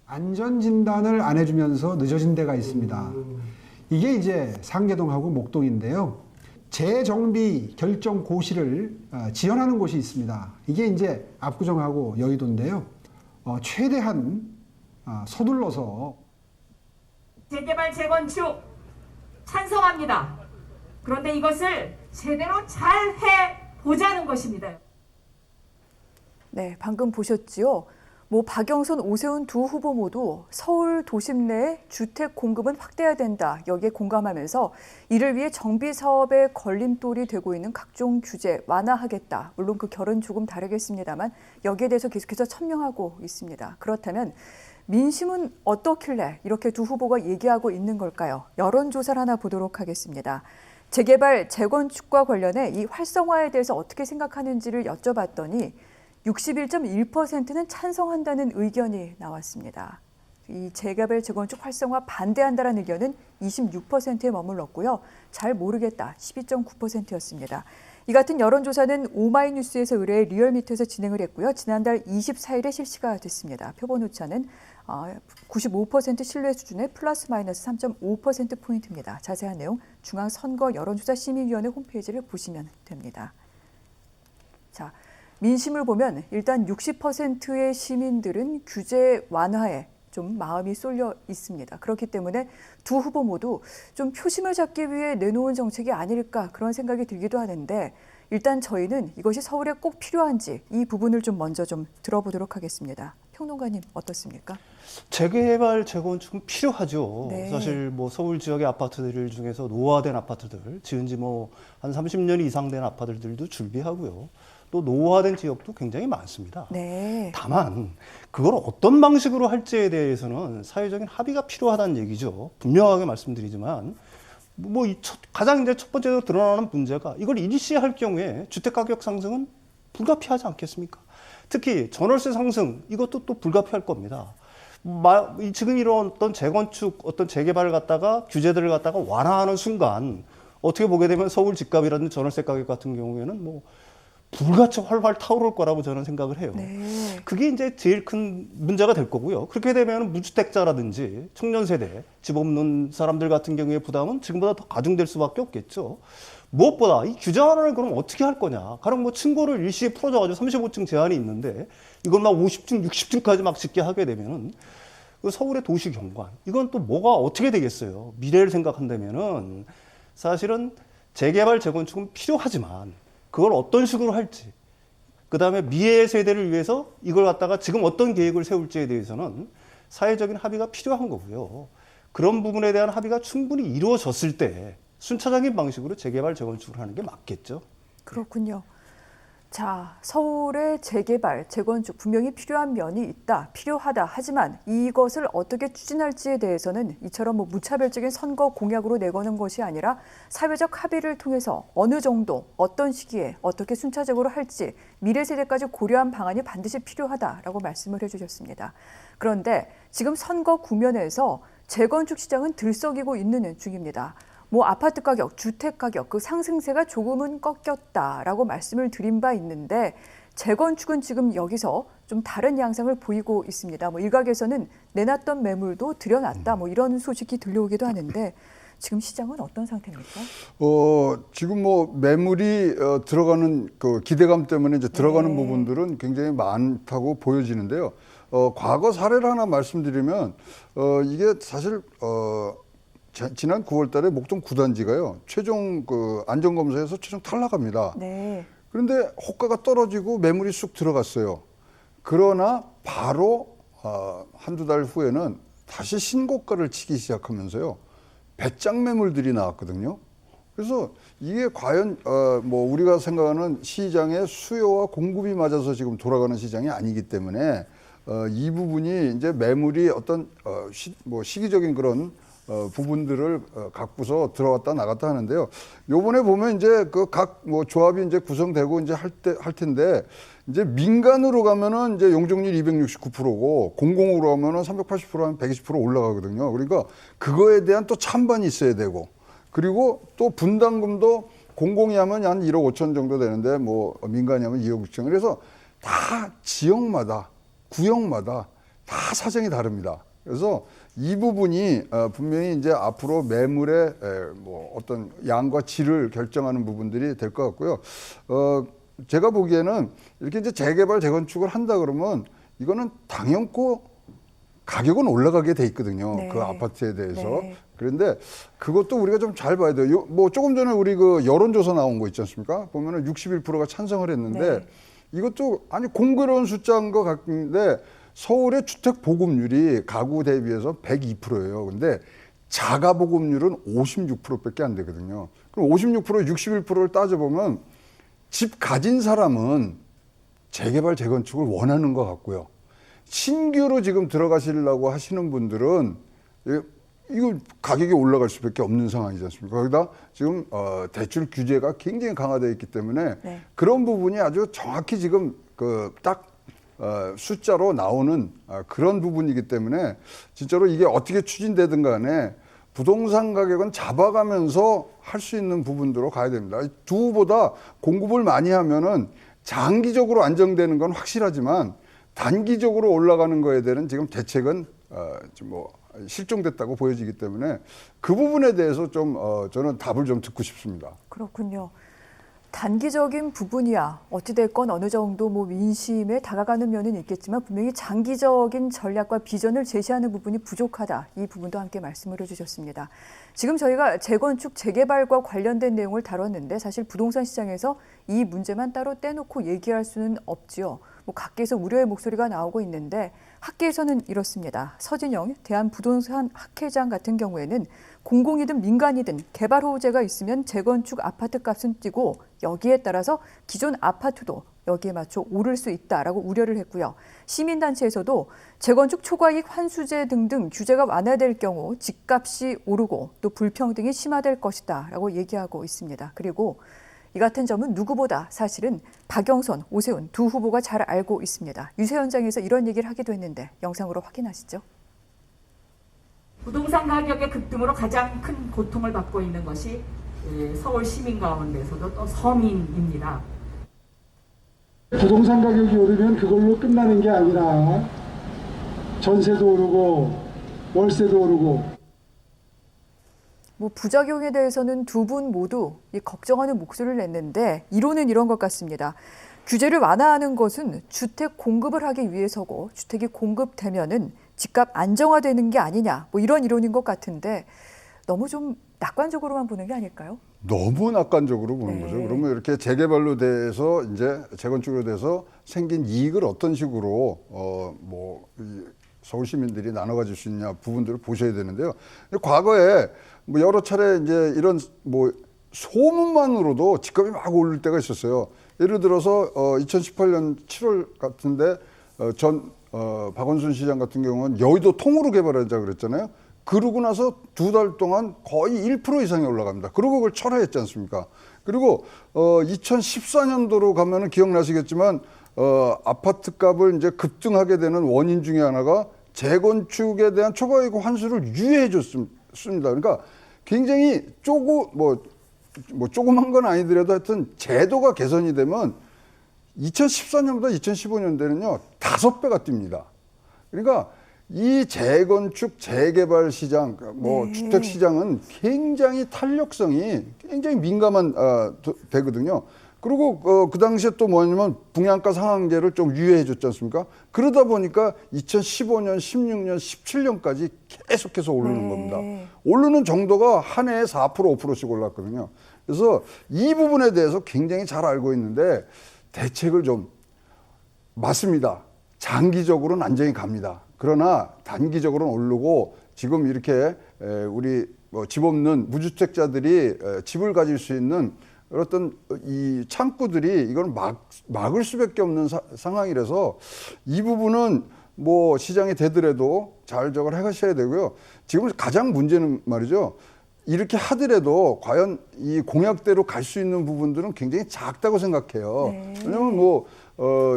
안전진단을 안 해주면서 늦어진 데가 있습니다. 이게 이제 상계동하고 목동인데요. 재정비 결정 고시를 지연하는 곳이 있습니다. 이게 이제 압구정하고 여의도인데요. 최대한 서둘러서 재개발 재건축 찬성합니다. 그런데 이것을 제대로 잘 해보자는 것입니다. 네, 방금 보셨지요? 박영선, 오세훈 두 후보 모두 서울 도심 내 주택 공급은 확대해야 된다. 여기에 공감하면서 이를 위해 정비 사업에 걸림돌이 되고 있는 각종 규제 완화하겠다. 물론 그 결은 조금 다르겠습니다만 여기에 대해서 계속해서 천명하고 있습니다. 그렇다면 민심은 어떻길래 이렇게 두 후보가 얘기하고 있는 걸까요? 여론조사를 하나 보도록 하겠습니다. 재개발, 재건축과 관련해 이 활성화에 대해서 어떻게 생각하는지를 여쭤봤더니 61.1%는 찬성한다는 의견이 나왔습니다. 이 재개발, 재건축 활성화 반대한다는 의견은 26%에 머물렀고요. 잘 모르겠다 12.9%였습니다. 이 같은 여론조사는 오마이뉴스에서 의뢰해 리얼미터에서 진행을 했고요. 지난달 24일에 실시가 됐습니다. 표본 오차는 95% 신뢰 수준의 플러스 마이너스 3.5%포인트입니다. 자세한 내용 중앙선거 여론조사심의위원회 홈페이지를 보시면 됩니다. 자, 민심을 보면 일단 60%의 시민들은 규제 완화에 좀 마음이 쏠려 있습니다. 그렇기 때문에 두 후보 모두 좀 표심을 잡기 위해 내놓은 정책이 아닐까 그런 생각이 들기도 하는데 일단 저희는 이것이 서울에 꼭 필요한지 이 부분을 좀 먼저 좀 들어보도록 하겠습니다. 평론가님 어떻습니까? 재개발, 재건축은 필요하죠. 네. 사실 서울 지역의 아파트들 중에서 노후화된 아파트들, 지은 지 한 30년 이상 된 아파트들도 준비하고요. 또 노후화된 지역도 굉장히 많습니다. 네. 다만 그걸 어떤 방식으로 할지에 대해서는 사회적인 합의가 필요하다는 얘기죠. 분명하게 말씀드리지만 가장 이제 첫 번째로 드러나는 문제가 이걸 일시할 경우에 주택 가격 상승은 불가피하지 않겠습니까? 특히 전월세 상승 이것도 또 불가피할 겁니다. 지금 이런 어떤 재건축, 어떤 재개발을 갖다가 규제들을 갖다가 완화하는 순간 어떻게 보게 되면 서울 집값이라든지 전월세 가격 같은 경우에는 불같이 활활 타오를 거라고 저는 생각을 해요. 네. 그게 이제 제일 큰 문제가 될 거고요. 그렇게 되면 무주택자라든지 청년 세대, 집 없는 사람들 같은 경우에 부담은 지금보다 더 가중될 수밖에 없겠죠. 무엇보다 이 규제 완화를 그럼 어떻게 할 거냐. 가령 층고를 일시에 풀어줘가지고 35층 제한이 있는데 이걸 50층, 60층까지 막 짓게 하게 되면은 그 서울의 도시 경관 이건 또 뭐가 어떻게 되겠어요. 미래를 생각한다면은 사실은 재개발, 재건축은 필요하지만 그걸 어떤 식으로 할지, 그 다음에 미래 세대를 위해서 이걸 갖다가 지금 어떤 계획을 세울지에 대해서는 사회적인 합의가 필요한 거고요. 그런 부분에 대한 합의가 충분히 이루어졌을 때 순차적인 방식으로 재개발, 재건축을 하는 게 맞겠죠. 그렇군요. 자, 서울의 재개발, 재건축 분명히 필요한 면이 있다, 필요하다. 하지만 이것을 어떻게 추진할지에 대해서는 이처럼 무차별적인 선거 공약으로 내거는 것이 아니라 사회적 합의를 통해서 어느 정도, 어떤 시기에 어떻게 순차적으로 할지 미래 세대까지 고려한 방안이 반드시 필요하다라고 말씀을 해주셨습니다. 그런데 지금 선거 국면에서 재건축 시장은 들썩이고 있는 중입니다. 아파트 가격, 주택 가격, 그 상승세가 조금은 꺾였다라고 말씀을 드린 바 있는데 재건축은 지금 여기서 좀 다른 양상을 보이고 있습니다. 일각에서는 내놨던 매물도 들여놨다, 이런 소식이 들려오기도 하는데 지금 시장은 어떤 상태입니까? 지금 매물이 들어가는 그 기대감 때문에 이제 들어가는 부분들은 굉장히 많다고 보여지는데요. 과거 사례를 하나 말씀드리면 이게 사실 지난 9월 달에 목동 9단지가요. 최종 안전검사에서 최종 탈락합니다. 네. 그런데 호가가 떨어지고 매물이 쑥 들어갔어요. 그러나 바로 한두 달 후에는 다시 신고가를 치기 시작하면서요. 배짱 매물들이 나왔거든요. 그래서 이게 과연 우리가 생각하는 시장의 수요와 공급이 맞아서 지금 돌아가는 시장이 아니기 때문에 이 부분이 이제 매물이 어떤 시기적인 그런 부분들을 갖고서 들어갔다 나갔다 하는데요. 요번에 보면 이제 각 조합이 이제 구성되고 이제 할 텐데 이제 민간으로 가면은 이제 용적률 269%고 공공으로 가면은 380%한 120% 올라가거든요. 그러니까 그거에 대한 또 찬반이 있어야 되고 그리고 또 분담금도 공공이 하면 한 1억 5천 정도 되는데 민간이 하면 2억 6천. 그래서 다 지역마다 구역마다 다 사정이 다릅니다. 그래서 이 부분이 분명히 이제 앞으로 매물의 뭐 어떤 양과 질을 결정하는 부분들이 될 것 같고요. 제가 보기에는 이렇게 이제 재개발, 재건축을 한다 그러면 이거는 당연코 가격은 올라가게 돼 있거든요. 네. 그 아파트에 대해서. 네. 그런데 그것도 우리가 좀 잘 봐야 돼요. 뭐 조금 전에 우리 그 여론조사 나온 거 있지 않습니까? 보면은 61%가 찬성을 했는데 네. 이것도 아니 공교로운 숫자인 것 같은데 서울의 주택 보급률이 가구 대비해서 102%예요. 근데 자가 보급률은 56%밖에 안 되거든요. 그럼 56%, 61%를 따져보면 집 가진 사람은 재개발, 재건축을 원하는 것 같고요. 신규로 지금 들어가시려고 하시는 분들은 이거 가격이 올라갈 수밖에 없는 상황이지 않습니까? 거기다 지금 대출 규제가 굉장히 강화되어 있기 때문에 네. 그런 부분이 아주 정확히 지금 딱 숫자로 나오는 그런 부분이기 때문에 진짜로 이게 어떻게 추진되든 간에 부동산 가격은 잡아가면서 할 수 있는 부분들로 가야 됩니다. 두 후보다 공급을 많이 하면은 장기적으로 안정되는 건 확실하지만 단기적으로 올라가는 거에 대한 지금 대책은 좀 뭐 실종됐다고 보여지기 때문에 그 부분에 대해서 좀 저는 답을 좀 듣고 싶습니다. 그렇군요. 단기적인 부분이야 어찌됐건 어느 정도 뭐 민심에 다가가는 면은 있겠지만 분명히 장기적인 전략과 비전을 제시하는 부분이 부족하다. 이 부분도 함께 말씀을 해주셨습니다. 지금 저희가 재건축, 재개발과 관련된 내용을 다뤘는데 사실 부동산 시장에서 이 문제만 따로 떼놓고 얘기할 수는 없지요. 뭐 각계에서 우려의 목소리가 나오고 있는데 학계에서는 이렇습니다. 서진영 대한부동산 학회장 같은 경우에는 공공이든 민간이든 개발 호재가 있으면 재건축 아파트 값은 뛰고 여기에 따라서 기존 아파트도 여기에 맞춰 오를 수 있다라고 우려를 했고요. 시민단체에서도 재건축 초과이익 환수제 등등 규제가 완화될 경우 집값이 오르고 또 불평등이 심화될 것이다라고 얘기하고 있습니다. 그리고 이 같은 점은 누구보다 사실은 박영선, 오세훈 두 후보가 잘 알고 있습니다. 유세 현장에서 이런 얘기를 하기도 했는데 영상으로 확인하시죠. 부동산 가격의 급등으로 가장 큰 고통을 받고 있는 것이 서울 시민 가운데서도 또 서민입니다. 부동산 가격이 오르면 그걸로 끝나는 게 아니라 전세도 오르고 월세도 오르고 뭐 부작용에 대해서는 두 분 모두 걱정하는 목소리를 냈는데 이론은 이런 것 같습니다. 규제를 완화하는 것은 주택 공급을 하기 위해서고 주택이 공급되면은 집값 안정화되는 게 아니냐 뭐 이런 이론인 것 같은데 너무 좀 낙관적으로만 보는 게 아닐까요? 너무 낙관적으로 보는 네. 거죠. 그러면 이렇게 재개발로 돼서 이제 재건축으로 돼서 생긴 이익을 어떤 식으로 서울 시민들이 나눠 가질 수 있냐 부분들을 보셔야 되는데요. 과거에 뭐 여러 차례 이제 이런 뭐 소문만으로도 집값이 막 오를 때가 있었어요. 예를 들어서 2018년 7월 같은데 박원순 시장 같은 경우는 여의도 통으로 개발하자 그랬잖아요. 그러고 나서 두 달 동안 거의 1% 이상이 올라갑니다. 그리고 그걸 철회했지 않습니까? 그리고 2014년도로 가면은 기억나시겠지만 아파트 값을 이제 급등하게 되는 원인 중에 하나가 재건축에 대한 초과이익 환수를 유예해 줬습니다. 그러니까 굉장히 조그만 건 아니더라도 하여튼 제도가 개선이 되면 2014년보다 2015년대는요 5배가 뜁니다. 그러니까 이 재건축, 재개발 시장, 주택 시장은 굉장히 탄력성이 굉장히 민감한 되거든요. 그리고 그 당시에 또 뭐냐면 분양가 상한제를 좀 유예해 줬지 않습니까? 그러다 보니까 2015년, 16년, 17년까지 계속해서 오르는 겁니다. 오르는 정도가 한 해에 4%, 5%씩 올랐거든요. 그래서 이 부분에 대해서 굉장히 잘 알고 있는데 대책을 좀 맞습니다. 장기적으로는 안정이 갑니다. 그러나 단기적으로는 오르고 지금 이렇게 우리 집 없는 무주택자들이 집을 가질 수 있는 어떤 이 창구들이 이걸 막을 수밖에 없는 상황이라서 이 부분은 뭐 시장이 되더라도 잘 저걸 해가셔야 되고요. 지금 가장 문제는 말이죠. 이렇게 하더라도 과연 이 공약대로 갈 수 있는 부분들은 굉장히 작다고 생각해요. 네. 왜냐면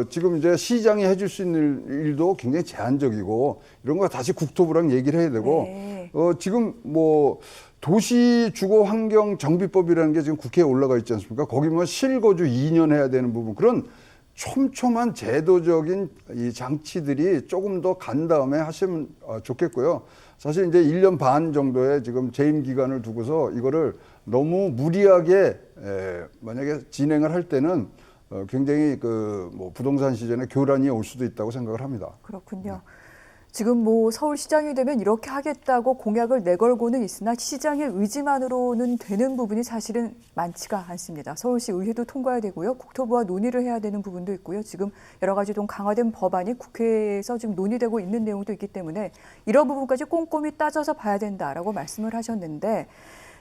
지금 이제 시장이 해줄 수 있는 일도 굉장히 제한적이고 이런 거 다시 국토부랑 얘기를 해야 되고 네. 지금 도시 주거 환경 정비법이라는 게 지금 국회에 올라가 있지 않습니까? 거기 실거주 2년 해야 되는 부분 그런 촘촘한 제도적인 이 장치들이 조금 더 간 다음에 하시면 좋겠고요. 사실 이제 1년 반 정도의 지금 재임 기간을 두고서 이거를 너무 무리하게 만약에 진행을 할 때는 굉장히 뭐 부동산 시장에 교란이 올 수도 있다고 생각을 합니다. 그렇군요. 지금 뭐 서울시장이 되면 이렇게 하겠다고 공약을 내걸고는 있으나 시장의 의지만으로는 되는 부분이 사실은 많지가 않습니다. 서울시 의회도 통과해야 되고요. 국토부와 논의를 해야 되는 부분도 있고요. 지금 여러 가지 좀 강화된 법안이 국회에서 지금 논의되고 있는 내용도 있기 때문에 이런 부분까지 꼼꼼히 따져서 봐야 된다라고 말씀을 하셨는데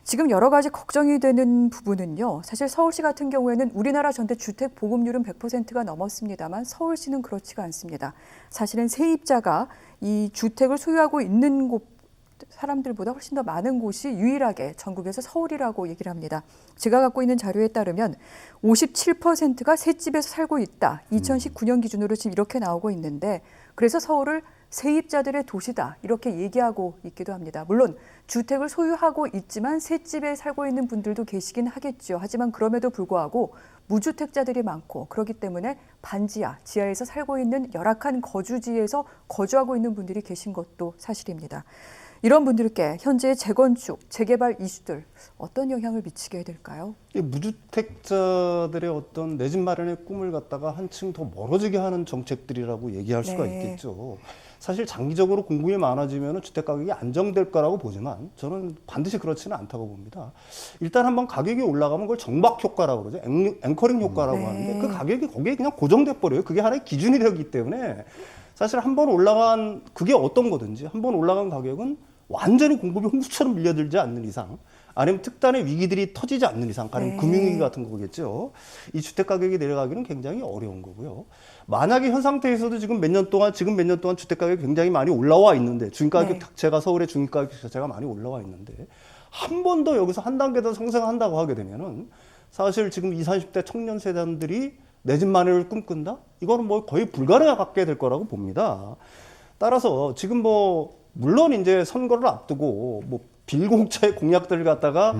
지금 여러 가지 걱정이 되는 부분은요. 사실 서울시 같은 경우에는 우리나라 전체 주택 보급률은 100%가 넘었습니다만 서울시는 그렇지가 않습니다. 사실은 세입자가 이 주택을 소유하고 있는 곳 사람들보다 훨씬 더 많은 곳이 유일하게 전국에서 서울이라고 얘기를 합니다. 제가 갖고 있는 자료에 따르면 57%가 새 집에서 살고 있다. 2019년 기준으로 지금 이렇게 나오고 있는데 그래서 서울을 세입자들의 도시다 이렇게 얘기하고 있기도 합니다. 물론 주택을 소유하고 있지만 새 집에 살고 있는 분들도 계시긴 하겠죠. 하지만 그럼에도 불구하고 무주택자들이 많고 그렇기 때문에 반지하, 지하에서 살고 있는 열악한 거주지에서 거주하고 있는 분들이 계신 것도 사실입니다. 이런 분들께 현재의 재건축, 재개발 이슈들 어떤 영향을 미치게 될까요? 이 무주택자들의 어떤 내 집 마련의 꿈을 갖다가 한층 더 멀어지게 하는 정책들이라고 얘기할 수가 네. 있겠죠. 사실 장기적으로 공급이 많아지면 주택 가격이 안정될 거라고 보지만 저는 반드시 그렇지는 않다고 봅니다. 일단 한번 가격이 올라가면 그걸 정박 효과라고 그러죠. 앵커링 효과라고 네. 하는데 그 가격이 거기에 그냥 고정돼 버려요. 그게 하나의 기준이 되기 때문에 사실 한번 올라간 그게 어떤 거든지 한번 올라간 가격은 완전히 공급이 홍수처럼 밀려들지 않는 이상 아니면 특단의 위기들이 터지지 않는 이상 가령 네. 금융위기 같은 거겠죠. 이 주택 가격이 내려가기는 굉장히 어려운 거고요. 만약에 현 상태에서도 지금 몇 년 동안 주택 가격이 굉장히 많이 올라와 있는데 중가격 네. 자체가 서울의 중가격 자체가 많이 올라와 있는데 한 번 더 여기서 한 단계 더 상승한다고 하게 되면은 사실 지금 20, 30대 청년 세대들이 내 집 마련을 꿈꾼다? 이거는 뭐 거의 불가능하게 될 거라고 봅니다. 따라서 지금 뭐 물론 이제 선거를 앞두고 뭐 빌공차의 공약들을 갖다가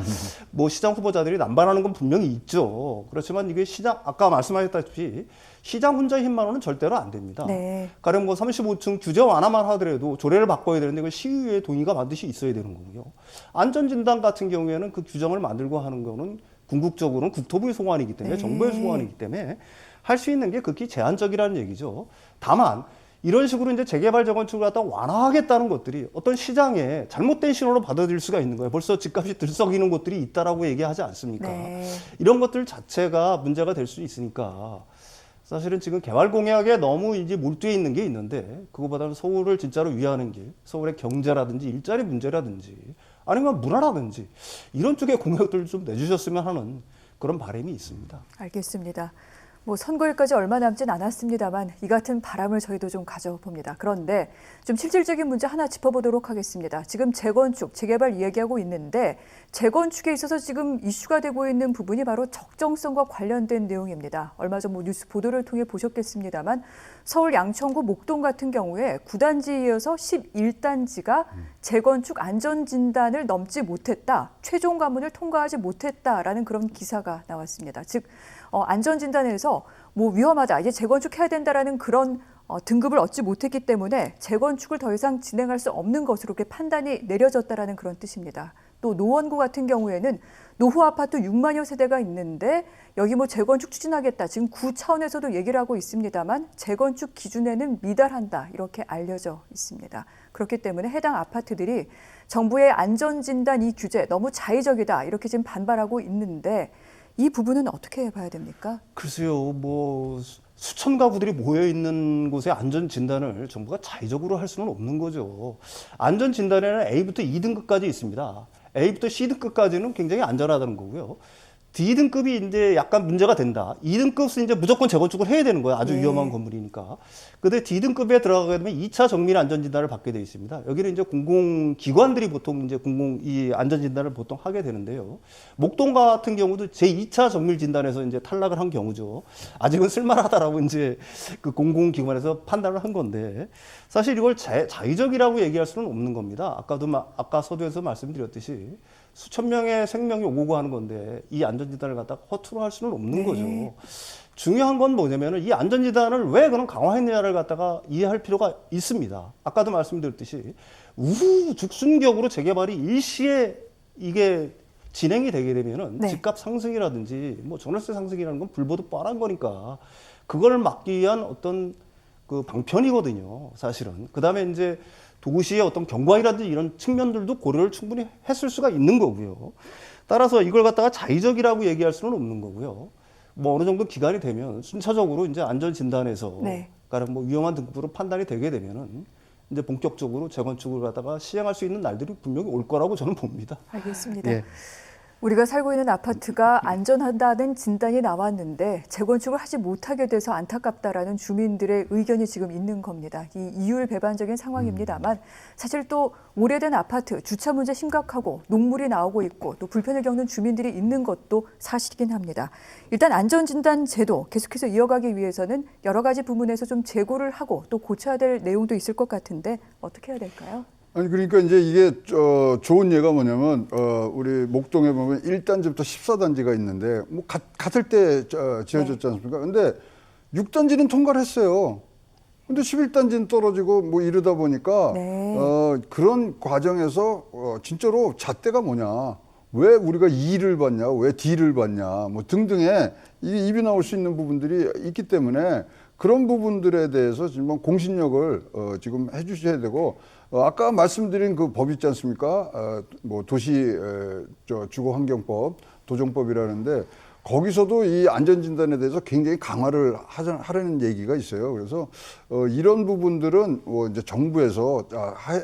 뭐 시장 후보자들이 남발하는 건 분명히 있죠. 그렇지만 이게 시장 아까 말씀하셨다시피 시장 혼자 힘만으로는 절대로 안 됩니다. 네. 가령 뭐 35층 규제 완화만 하더라도 조례를 바꿔야 되는데 그 시의회의 동의가 반드시 있어야 되는 거고요. 안전진단 같은 경우에는 그 규정을 만들고 하는 거는 궁극적으로는 국토부의 소관이기 때문에 네. 정부의 소관이기 때문에 할 수 있는 게 극히 제한적이라는 얘기죠. 다만 이런 식으로 이제 재개발 재건축을 갖다 완화하겠다는 것들이 어떤 시장에 잘못된 신호로 받아들일 수가 있는 거예요. 벌써 집값이 들썩이는 곳들이 있다라고 얘기하지 않습니까? 네. 이런 것들 자체가 문제가 될 수 있으니까 사실은 지금 개발 공약에 너무 이제 몰두해 있는 게 있는데 그거보다는 서울을 진짜로 위하는 길, 서울의 경제라든지 일자리 문제라든지 아니면 문화라든지 이런 쪽의 공약들을 좀 내주셨으면 하는 그런 바람이 있습니다. 알겠습니다. 뭐 선거일까지 얼마 남진 않았습니다만 이 같은 바람을 저희도 좀 가져봅니다. 그런데 좀 실질적인 문제 하나 짚어보도록 하겠습니다. 지금 재건축, 재개발 이야기하고 있는데 재건축에 있어서 지금 이슈가 되고 있는 부분이 바로 적정성과 관련된 내용입니다. 얼마 전 뭐 뉴스 보도를 통해 보셨겠습니다만 서울 양천구 목동 같은 경우에 9단지에 이어서 11단지가 재건축 안전진단을 넘지 못했다. 최종 관문을 통과하지 못했다라는 그런 기사가 나왔습니다. 즉 안전진단에서 뭐 위험하다, 이제 재건축해야 된다라는 그런 등급을 얻지 못했기 때문에 재건축을 더 이상 진행할 수 없는 것으로 그렇게 판단이 내려졌다라는 그런 뜻입니다. 또 노원구 같은 경우에는 노후 아파트 6만여 세대가 있는데 여기 뭐 재건축 추진하겠다. 지금 구 차원에서도 얘기를 하고 있습니다만 재건축 기준에는 미달한다. 이렇게 알려져 있습니다. 그렇기 때문에 해당 아파트들이 정부의 안전진단 이 규제 너무 자의적이다. 이렇게 지금 반발하고 있는데 이 부분은 어떻게 봐야 됩니까? 글쎄요, 뭐 수천 가구들이 모여 있는 곳의 안전 진단을 정부가 자의적으로 할 수는 없는 거죠. 안전 진단에는 A부터 2등급까지 있습니다. A부터 C등급까지는 굉장히 안전하다는 거고요. D등급이 이제 약간 문제가 된다. 2등급은 이제 무조건 재건축을 해야 되는 거예요. 아주 네. 위험한 건물이니까. 근데 D등급에 들어가게 되면 2차 정밀 안전진단을 받게 돼 있습니다. 여기는 이제 공공기관들이 보통 이제 이 안전진단을 보통 하게 되는데요. 목동 같은 경우도 제2차 정밀 진단에서 이제 탈락을 한 경우죠. 아직은 쓸만하다라고 이제 그 공공기관에서 판단을 한 건데 사실 이걸 자의적이라고 얘기할 수는 없는 겁니다. 아까 서두에서 말씀드렸듯이 수천 명의 생명이 오고 가는 건데 이 안전진단을 갖다가 허투루 할 수는 없는 네. 거죠. 중요한 건 뭐냐면은 이 안전진단을 왜 그럼 강화했느냐를 갖다가 이해할 필요가 있습니다. 아까도 말씀드렸듯이 우후죽순격으로 재개발이 일시에 이게 진행이 되게 되면은 네. 집값 상승이라든지 뭐 전월세 상승이라는 건 불보듯 뻔한 거니까 그걸 막기 위한 어떤 그 방편이거든요, 사실은. 그다음에 이제 도시의 어떤 경관이라든지 이런 측면들도 고려를 충분히 했을 수가 있는 거고요. 따라서 이걸 갖다가 자의적이라고 얘기할 수는 없는 거고요. 뭐 어느 정도 기간이 되면 순차적으로 이제 안전진단에서 네. 그러니까 뭐 위험한 등급으로 판단이 되게 되면은 이제 본격적으로 재건축을 갖다가 시행할 수 있는 날들이 분명히 올 거라고 저는 봅니다. 알겠습니다. 예. 우리가 살고 있는 아파트가 안전하다는 진단이 나왔는데 재건축을 하지 못하게 돼서 안타깝다라는 주민들의 의견이 지금 있는 겁니다. 이 이율배반적인 상황입니다만 사실 또 오래된 아파트 주차 문제 심각하고 녹물이 나오고 있고 또 불편을 겪는 주민들이 있는 것도 사실이긴 합니다. 일단 안전진단 제도 계속해서 이어가기 위해서는 여러 가지 부분에서 좀 재고를 하고 또 고쳐야 될 내용도 있을 것 같은데 어떻게 해야 될까요? 아니 그러니까 이제 이게 좋은 예가 뭐냐면 우리 목동에 보면 1단지부터 14단지가 있는데 뭐 같을 때 지어졌지 않습니까? 근데 6단지는 통과를 했어요. 근데 11단지는 떨어지고 뭐 이러다 보니까 네. 그런 과정에서 진짜로 잣대가 뭐냐? 왜 우리가 E를 받냐? 왜 D를 받냐? 뭐 등등의 이게 입이 나올 수 있는 부분들이 있기 때문에 그런 부분들에 대해서 지금 공신력을 지금 해주셔야 되고 아까 말씀드린 그 법 있지 않습니까? 뭐 도시 주거환경법, 도정법이라는데 거기서도 이 안전진단에 대해서 굉장히 강화를 하려는 얘기가 있어요. 그래서 이런 부분들은 뭐 이제 정부에서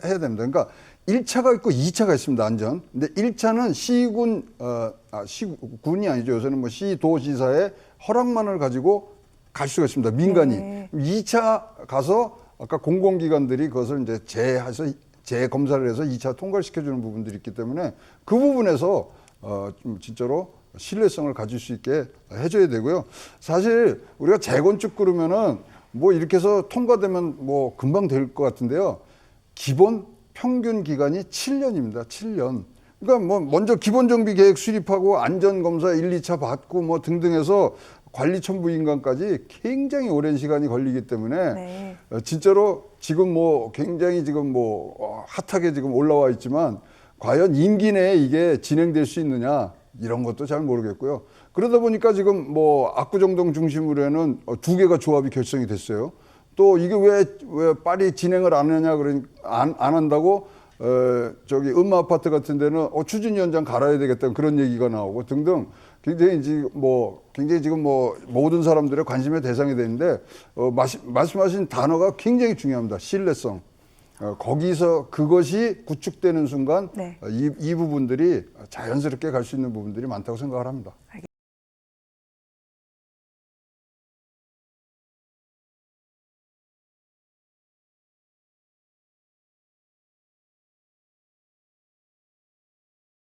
해야 됩니다. 그러니까 1차가 있고 2차가 있습니다. 안전. 근데 1차는 시군이 아니죠. 요새는 뭐 시도지사의 허락만을 가지고 갈 수가 있습니다. 민간이. 네. 2차 가서 아까 공공기관들이 그것을 이제 재검사를 해서 2차 통과를 시켜주는 부분들이 있기 때문에 그 부분에서 좀 진짜로 신뢰성을 가질 수 있게 해줘야 되고요. 사실 우리가 재건축 그러면은 뭐 이렇게 해서 통과되면 뭐 금방 될 것 같은데요. 기본 평균 기간이 7년입니다. 7년. 그러니까 뭐 먼저 기본정비 계획 수립하고 안전검사 1, 2차 받고 뭐 등등해서 관리천부 인간까지 굉장히 오랜 시간이 걸리기 때문에 네. 진짜로 지금 뭐 굉장히 지금 뭐 핫하게 지금 올라와 있지만 과연 임기 내에 이게 진행될 수 있느냐 이런 것도 잘 모르겠고요. 그러다 보니까 지금 뭐 압구정동 중심으로는 2개가 조합이 결성이 됐어요. 또 이게 왜 빨리 진행을 안 하냐 안 한다고 저기 아파트 같은 데는 추진위원장 갈아야 되겠다 그런 얘기가 나오고 등등 굉장히 지금 뭐 모든 사람들의 관심의 대상이 되는데 말씀하신 단어가 굉장히 중요합니다. 신뢰성. 거기서 그것이 구축되는 순간 네. 이 부분들이 자연스럽게 갈 수 있는 부분들이 많다고 생각을 합니다.